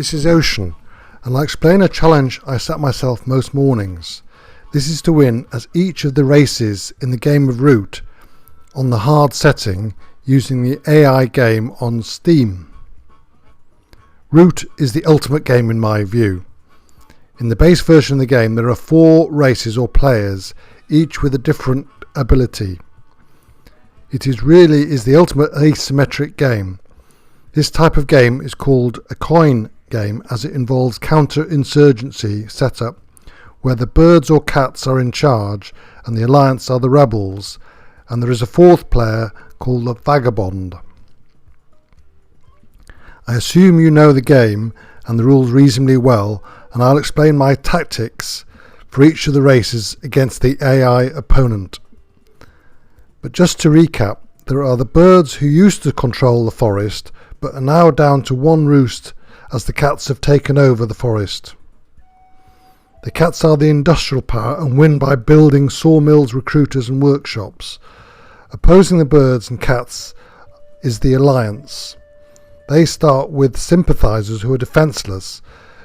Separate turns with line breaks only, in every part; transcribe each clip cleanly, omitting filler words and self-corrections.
This is Ocean, and I'll explain a challenge I set myself most mornings. This is to win as each of the races in the game of Root on the hard setting using the AI game on Steam. Root is the ultimate game in my view. In the base version of the game there are 4 races or players, each with a different ability. It is the ultimate asymmetric game. This type of game is called a coin game as it involves counter-insurgency setup where the birds or cats are in charge and the alliance are the rebels, and there is a 4th player called the vagabond. I assume you know the game and the rules reasonably well, and I'll explain my tactics for each of the races against the AI opponent. But just to recap, there are the birds who used to control the forest but are now down to 1 roost as the cats have taken over the forest. The cats are the industrial power and win by building sawmills, recruiters and workshops. Opposing the birds and cats is the alliance. They start with sympathizers who are defenseless,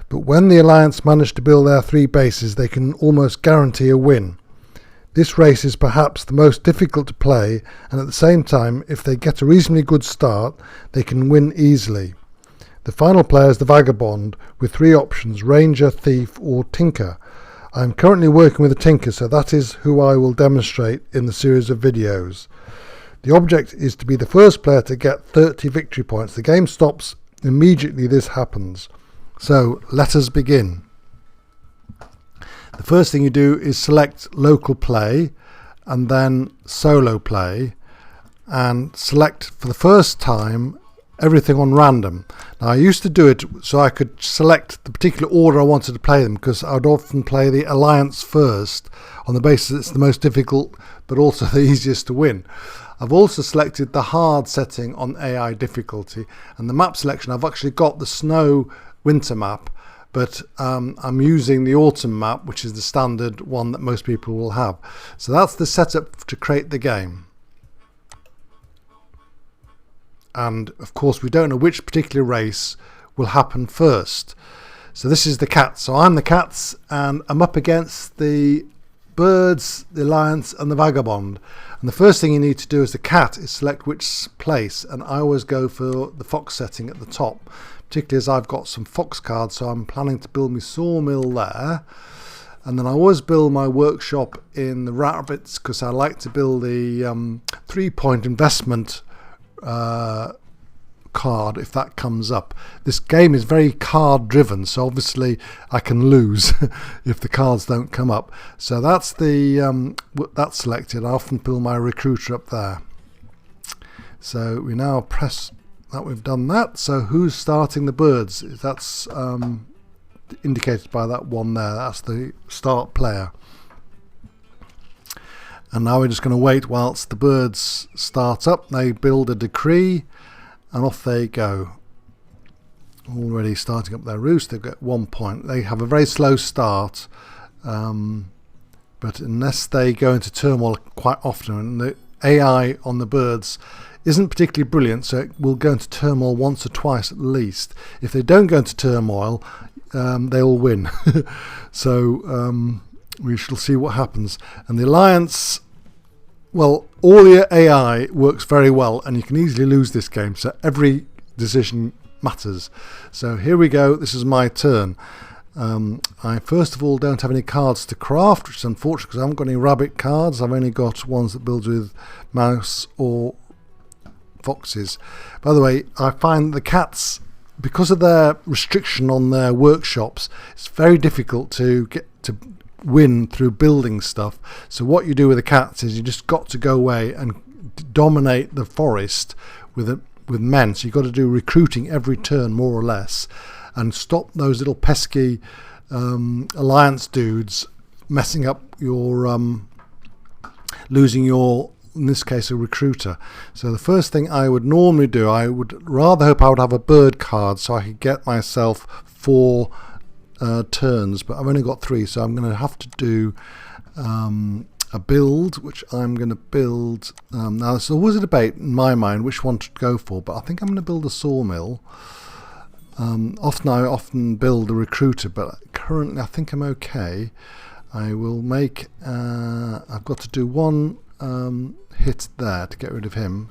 but when the alliance manage to build their 3 bases they can almost guarantee a win. This race is perhaps the most difficult to play, and at the same time, if they get a reasonably good start, they can win easily. The final player is the vagabond with 3 options: ranger, thief or tinker. I am currently working with a tinker, so that is who I will demonstrate in the series of videos. The object is to be the first player to get 30 victory points. The game stops immediately this happens. So let us begin. The first thing you do is select local play and then solo play, and select for the first time everything on random. Now I used to do it so I could select the particular order I wanted to play them, because I would often play the alliance first on the basis it's the most difficult but also the easiest to win. I've also selected the hard setting on AI difficulty, and the map selection I've actually got the snow winter map, but I'm using the autumn map, which is the standard one that most people will have. So that's the setup to create the game. And of course we don't know which particular race will happen first. So this is the cats. So I'm the cats and I'm up against the birds, the alliance and the vagabond. And the first thing you need to do as the cat is select which place, and I always go for the fox setting at the top, particularly as I've got some fox cards, so I'm planning to build my sawmill there. And then I always build my workshop in the rabbits because I like to build a 3-point investment card if that comes up. This game is very card driven, so obviously I can lose if the cards don't come up. So that's that's selected. I often build my recruiter up there. So we now press that. We've done that. So who's starting the birds? That's indicated by that one there. That's the start player. And now we're just going to wait whilst the birds start up. They build a decree and off they go. Already starting up their roost. They've got 1 point. They have a very slow start, but unless they go into turmoil quite often, and the AI on the birds isn't particularly brilliant, so it will go into turmoil once or twice at least. If they don't go into turmoil, they'll win. So we shall see what happens. And the alliance, well, all the AI works very well, and you can easily lose this game, so every decision matters. So here we go. This is my turn. I first of all don't have any cards to craft, which is unfortunate because I haven't got any rabbit cards. I've only got ones that build with mouse or foxes. By the way, I find the cats, because of their restriction on their workshops, it's very difficult to get to win through building stuff. So what you do with the cats is you just got to go away and dominate the forest with men. So you've got to do recruiting every turn more or less, and stop those little pesky alliance dudes messing up your losing your, in this case, a recruiter. So the first thing I would normally do, I would rather hope I would have a bird card so I could get myself 4 turns, but I've only got 3, so I'm going to have to do a build, which I'm going to build. Now there's always a debate in my mind which one to go for, but I think I'm going to build a sawmill. I often build a recruiter, but currently I think I'm okay. I will make, I've got to do one hit there to get rid of him,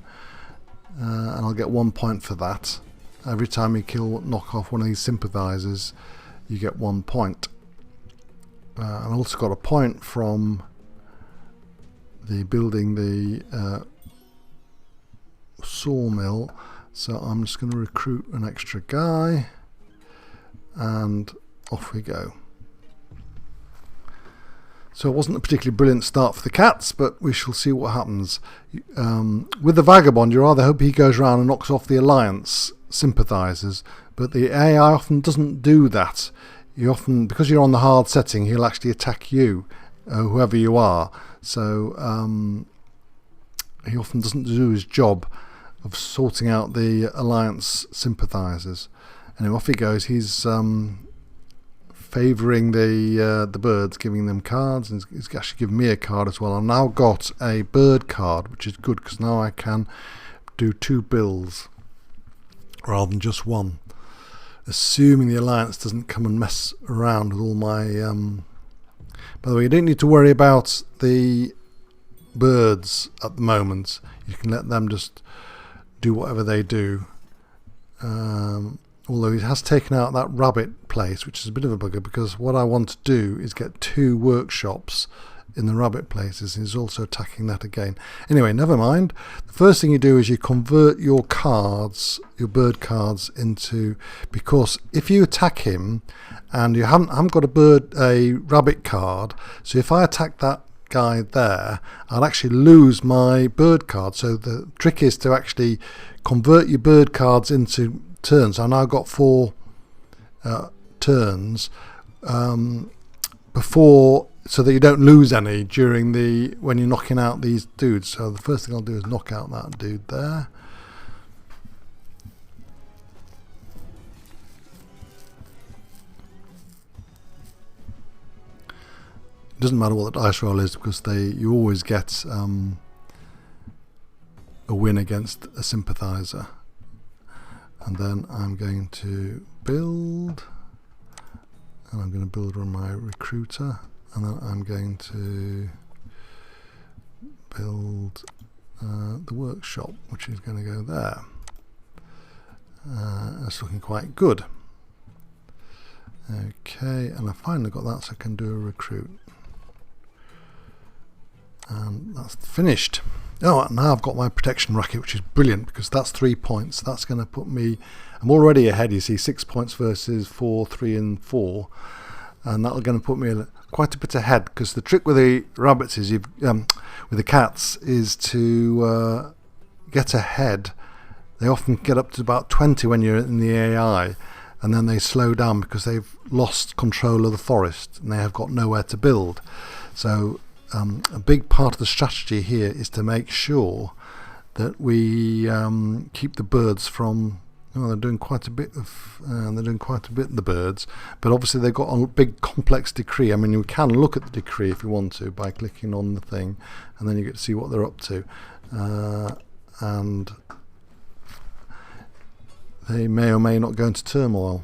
and I'll get 1 point for that. Every time you knock off one of these sympathizers, you get 1 point. I also got a point from the building the sawmill, so I'm just going to recruit an extra guy, and off we go. So it wasn't a particularly brilliant start for the cats, but we shall see what happens. With the vagabond, you rather hope he goes around and knocks off the alliance sympathizers, but the AI often doesn't do that. You often, because you're on the hard setting, he'll actually attack you, whoever you are. So he often doesn't do his job of sorting out the alliance sympathizers. And off he goes. He's favouring the birds, giving them cards, and he's actually given me a card as well. I've now got a bird card, which is good because now I can do 2 bills rather than just one, assuming the alliance doesn't come and mess around with all my by the way, you don't need to worry about the birds at the moment. You can let them just do whatever they do, although he has taken out that rabbit place, which is a bit of a bugger, because what I want to do is get 2 workshops in the rabbit places. He's also attacking that again. Anyway, never mind. The first thing you do is you convert your cards, your bird cards, into, because if you attack him and you haven't got a rabbit card, so if I attack that guy there, I'll actually lose my bird card. So the trick is to actually convert your bird cards into turns. I've now got 4 turns before, so that you don't lose any during when you're knocking out these dudes. So the first thing I'll do is knock out that dude there. It doesn't matter what the dice roll is, because you always get a win against a sympathizer. And then I'm going to build, and I'm going to build on my recruiter, and then I'm going to build the workshop, which is going to go there. It's looking quite good. Okay, and I finally got that, so I can do a recruit. And that's finished. Oh, now I've got my protection racket, which is brilliant, because that's 3 points. That's going to put me, I'm already ahead, you see, 6 points versus 4, 3 and 4. And that's going to put me quite a bit ahead, because the trick with the rabbits is, with the cats, is to get ahead. They often get up to about 20 when you're in the AI, and then they slow down because they've lost control of the forest and they have got nowhere to build. So a big part of the strategy here is to make sure that we keep the birds from. Oh, they're doing quite a bit of. The birds, but obviously they've got a big complex decree. I mean, you can look at the decree if you want to by clicking on the thing, and then you get to see what they're up to, and they may or may not go into turmoil.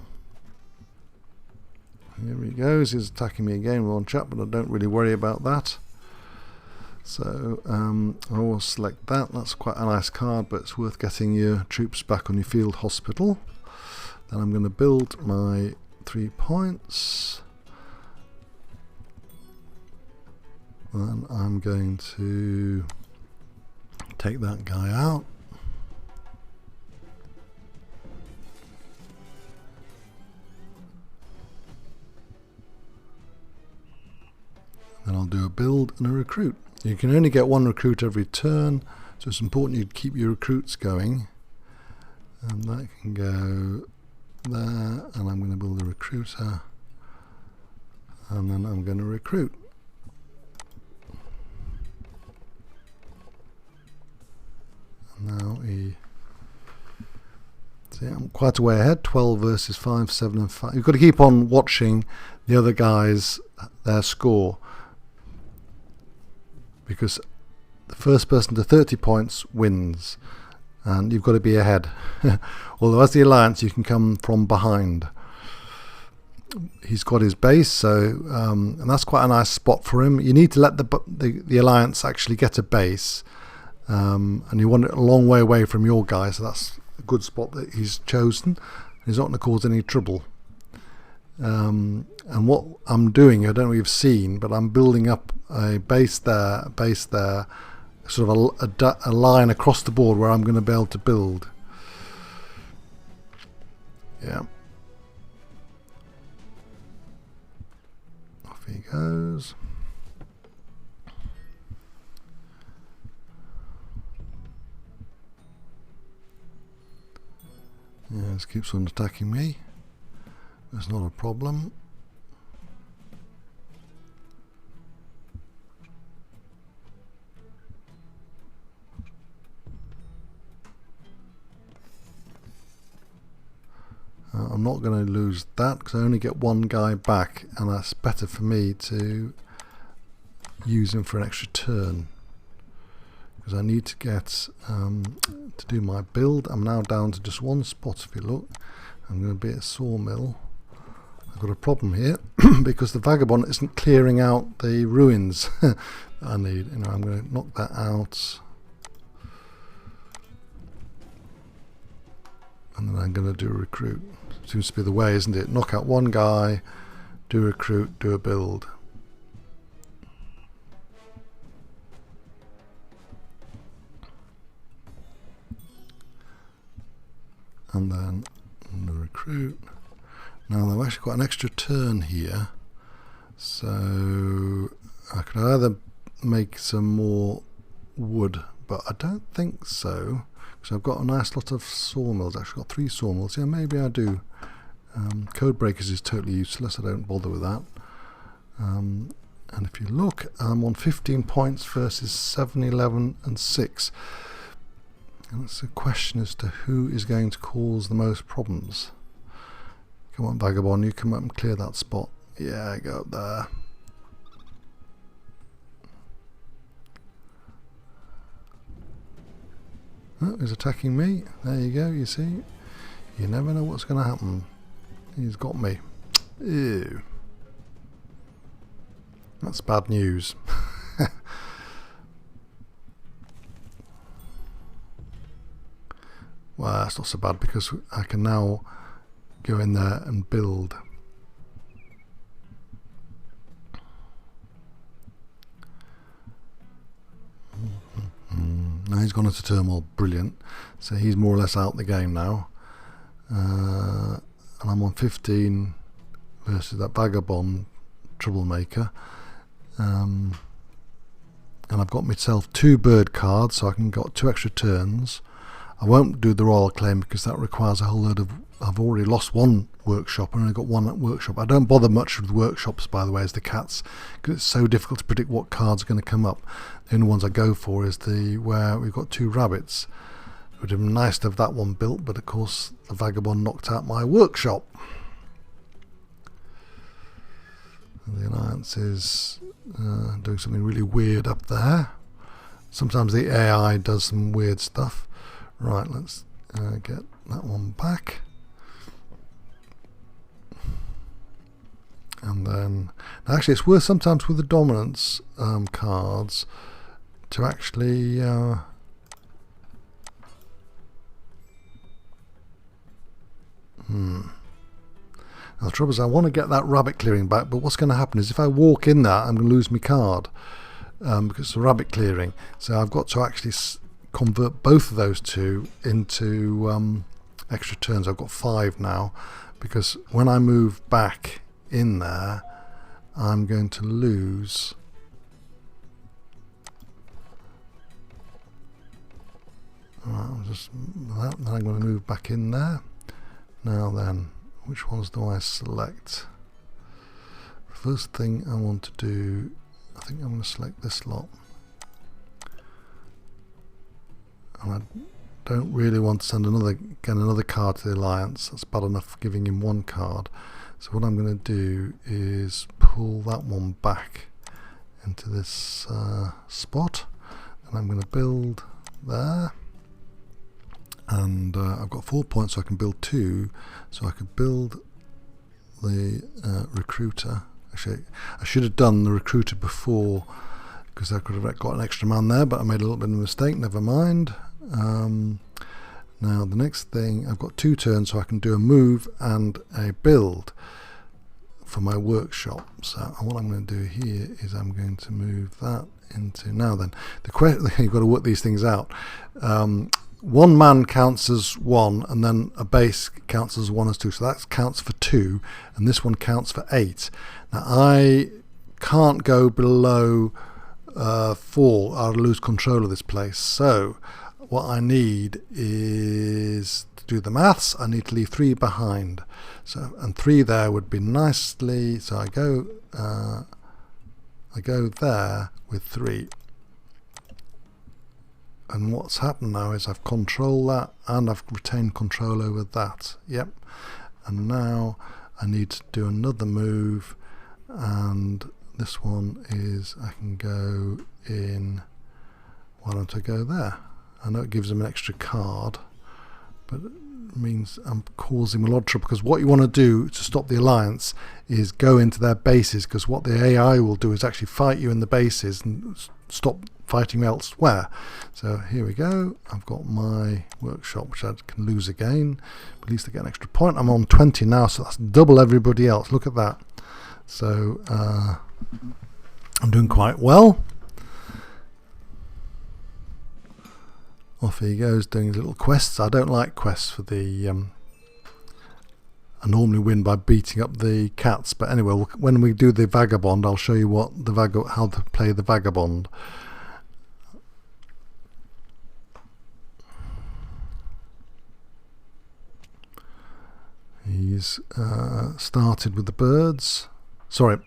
Here he goes. He's attacking me again with one chap, but I don't really worry about that. So I will select that. That's quite a nice card, but it's worth getting your troops back on your field hospital. Then I'm going to build my 3 points. Then I'm going to take that guy out. Then I'll do a build and a recruit. You can only get 1 recruit every turn, so it's important you keep your recruits going. And that can go there, and I'm going to build a recruiter, and then I'm going to recruit. And now see, I'm quite a way ahead, 12 versus 5, 7 and 5. You've got to keep on watching the other guys, their score, because the first person to 30 points wins. and you've got to be ahead. Although as the Alliance you can come from behind. He's got his base, so and that's quite a nice spot for him. You need to let the Alliance actually get a base, and you want it a long way away from your guy, so that's a good spot that he's chosen. He's not going to cause any trouble. And what I'm doing, I don't know if you've seen, but I'm building up a base there, sort of a line across the board where I'm going to be able to build. Yeah. Off he goes. Yeah, this keeps on attacking me. That's not a problem. I'm not going to lose that because I only get one guy back, and that's better for me to use him for an extra turn because I need to get to do my build. I'm now down to just one spot. If you look, I'm going to be at a sawmill. I've got a problem here because the vagabond isn't clearing out the ruins I need. You know, I'm going to knock that out, and then I'm going to do a recruit. Seems to be the way, isn't it? Knock out one guy, do a recruit, do a build. And then the recruit. Now I've actually got an extra turn here, so I could either make some more wood, but I don't think so, because I've got a nice lot of sawmills. I've actually got 3 sawmills. Yeah, maybe I do. Code breakers is totally useless. I don't bother with that. And if you look, I'm on 15 points versus 7, 11 and 6. And it's a question as to who is going to cause the most problems. Come on, Vagabond, you come up and clear that spot. Yeah, go up there. Oh, he's attacking me. There you go, you see. You never know what's going to happen. He's got me. Ew. That's bad news. Well, that's not so bad because I can now go in there and build. Now he's gone into turmoil. Brilliant. So he's more or less out the game now. And I'm on 15 versus that vagabond troublemaker. And I've got myself 2 bird cards, so I can get 2 extra turns. I won't do the royal claim because that requires a whole load of... I've already lost 1 workshop and I've got 1 workshop. I don't bother much with workshops, by the way, as the cats, because it's so difficult to predict what cards are going to come up. The only ones I go for is the where we've got 2 rabbits. It would have been nice to have that one built, but of course the vagabond knocked out my workshop. And the Alliance is doing something really weird up there. Sometimes the AI does some weird stuff. Right, let's get that one back. And then, actually it's worth sometimes with the dominance cards to actually now the trouble is I want to get that rabbit clearing back, but what's going to happen is if I walk in there I'm going to lose my card because it's a rabbit clearing. So I've got to actually convert both of those 2 into extra turns. I've got 5 now because when I move back in there I'm going to lose then I'm going to move back in there. Now then, which ones do I select? First thing I want to do, I think I'm going to select this lot. And I don't really want to send another card to the Alliance. That's bad enough giving him 1 card. So what I'm going to do is pull that one back into this spot, and I'm going to build there. and I've got 4 points, so I can build 2. So I could build the recruiter. Actually, I should have done the recruiter before, because I could have got an extra man there, but I made a little bit of a mistake. Never mind. Now the next thing, I've got 2 turns, so I can do a move and a build for my workshop. So what I'm going to do here is I'm going to move that into, now then, you've got to work these things out. 1 man counts as 1, and then a base counts as 1 as 2, so that counts for 2, and this one counts for 8. Now I can't go below 4, I'll lose control of this place. So what I need is to do the maths. I need to leave 3 behind, so, and 3 there would be nicely, so I go there with 3. And what's happened now is I've controlled that, and I've retained control over that. Yep. And now I need to do another move, and this one is, I can go in, why don't I go there? I know it gives him an extra card, but it means I'm causing a lot of trouble, because what you want to do to stop the alliance is go into their bases, because what the AI will do is actually fight you in the bases and stop fighting elsewhere. So here we go, I've got my workshop, which I can lose again, but at least I get an extra point. I'm on 20 now, so that's double everybody else. Look at that. So I'm doing quite well. Off he goes doing his little quests. I don't like quests for the I normally win by beating up the cats, but anyway, when we do the vagabond, I'll show you what the how to play the vagabond. He's started with the birds. Sorry,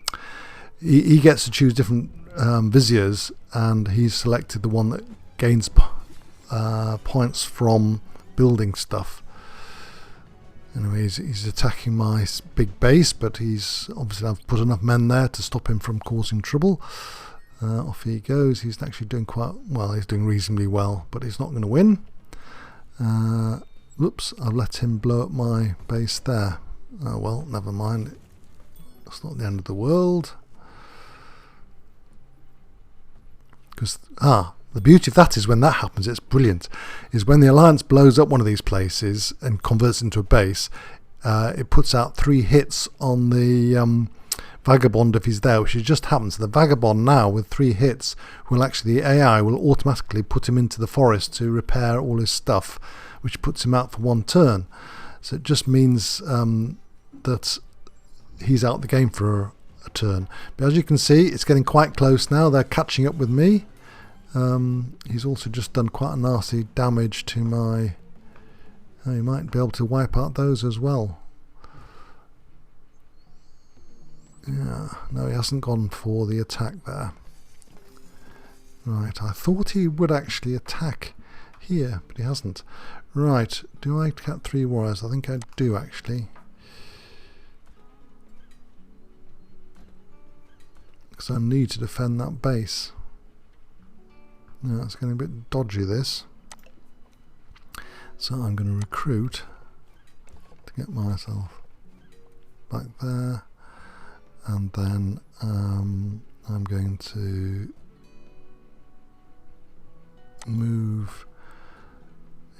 he gets to choose different viziers, and he's selected the one that gains points from building stuff. Anyway, he's attacking my big base, but he's obviously, I've put enough men there to stop him from causing trouble. Off he goes. He's actually doing quite well. He's doing reasonably well, but he's not going to win. Oops, I've let him blow up my base there. Oh well, never mind. It's not the end of the world. Because, the beauty of that is when that happens, it's brilliant, is when the Alliance blows up one of these places and converts into a base, it puts out 3 hits on the Vagabond if he's there, which just happens. The Vagabond now with 3 hits will actually, the AI will automatically put him into the forest to repair all his stuff, which puts him out for 1 turn. So it just means that he's out the game for a turn. But as you can see, it's getting quite close now. They're catching up with me. He's also just done quite a nasty damage to my... he might be able to wipe out those as well. Yeah, no, he hasn't gone for the attack there. Right, I thought he would actually attack here, but he hasn't. Right, do I get 3 warriors? I think I do actually. Because I need to defend that base. Now it's getting a bit dodgy, this. So I'm going to recruit to get myself back there, and then I'm going to move.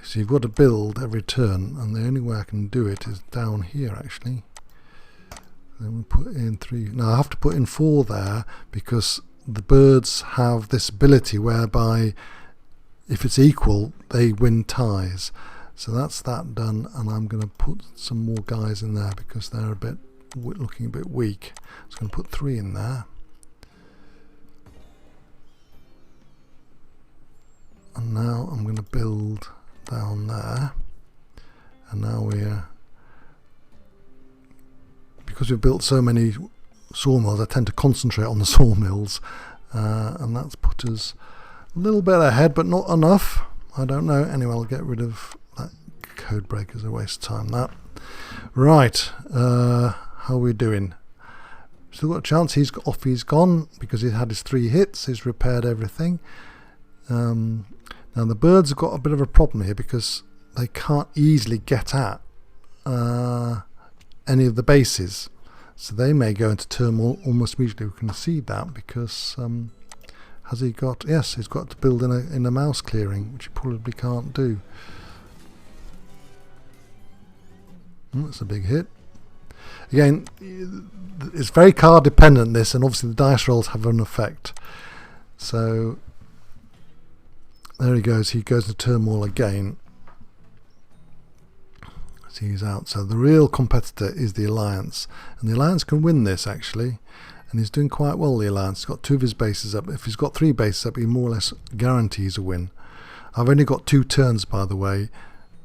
So you've got to build every turn, and the only way I can do it is down here actually. Then we put in 3. Now I have to put in 4 there, because the birds have this ability whereby if it's equal they win ties. So that's that done, and I'm going to put some more guys in there because they're a bit looking a bit weak. So I'm going to put 3 in there, and now I'm going to build down there. And now we're, because we've built so many sawmills, I tend to concentrate on the sawmills, and that's put us a little bit ahead, but not enough. I don't know. Anyway, I'll get rid of that code break as a waste of time. That right. How are we doing? Still got a chance. He's gone because he had his 3 hits. He's repaired everything. Now the birds have got a bit of a problem here, because they can't easily get at any of the bases, so they may go into turmoil almost immediately. We can see that because has he got, yes, he's got to build in a mouse clearing, which he probably can't do. That's a big hit. Again, it's very card dependent, this, and obviously the dice rolls have an effect. So there he goes into turmoil again. So he's out. So the real competitor is the Alliance, and the Alliance can win this actually, and he's doing quite well. The Alliance, he's got 2 of his bases up. If he's got 3 bases up, he more or less guarantees a win. I've only got 2 turns, by the way.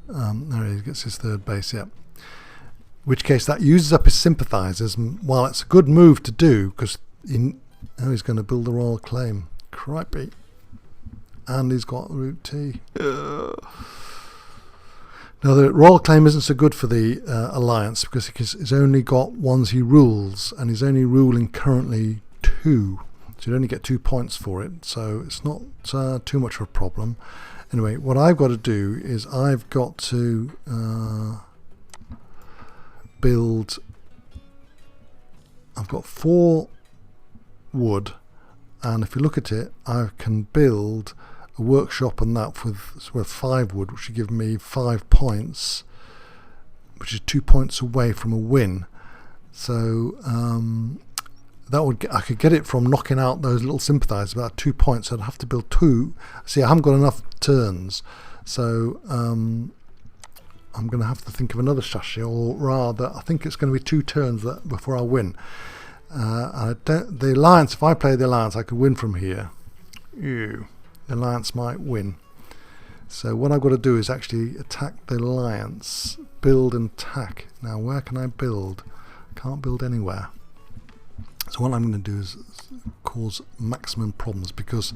There he gets his 3rd base, yep. In which case that uses up his sympathisers, and while it's a good move to do, because he's going to build the royal claim. Cripey. And he's got route T. Now the royal claim isn't so good for the Alliance, because he's only got ones he rules, and he's only ruling currently 2, so you only get 2 points for it, so it's not too much of a problem. Anyway, what I've got to do is I've got to build. I've got 4 wood, and if you look at it, I can build a workshop and that with 5 wood, which would give me 5 points, which is 2 points away from a win. So I could get it from knocking out those little sympathisers, about 2 points. So I'd have to build 2. See, I haven't got enough turns, so I'm going to have to think of another strategy, or rather, I think it's going to be 2 turns before I win. The Alliance, if I play the Alliance, I could win from here. The Alliance might win. So what I've got to do is actually attack the Alliance, build and attack. Now, where can I build? I can't build anywhere. So what I'm going to do is cause maximum problems, because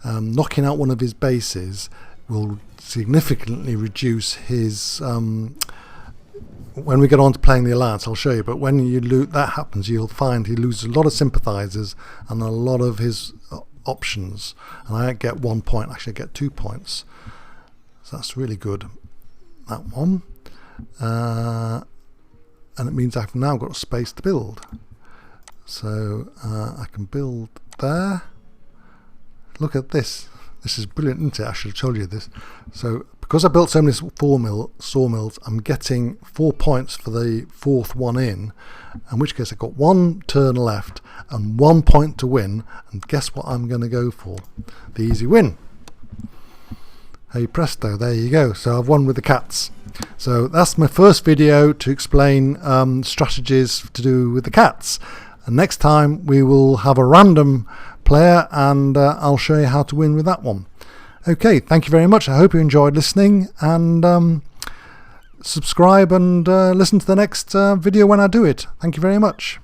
knocking out one of his bases will significantly reduce his when we get on to playing the Alliance, I'll show you, but when that happens, you'll find he loses a lot of sympathisers and a lot of his options, and I get 1 point. Actually I get 2 points, so that's really good, that one. And it means I've now got space to build, so I can build there. Look at this. This is brilliant, isn't it? I should have told you this. So because I built so many sawmills, I'm getting 4 points for the 4th one in which case I've got 1 turn left and 1 point to win, and guess what I'm going to go for? The easy win. Hey presto, there you go. So I've won with the cats. So that's my first video to explain strategies to do with the cats, and next time we will have a random player, and I'll show you how to win with that one. Okay, thank you very much. I hope you enjoyed listening, and subscribe and listen to the next video when I do it. Thank you very much.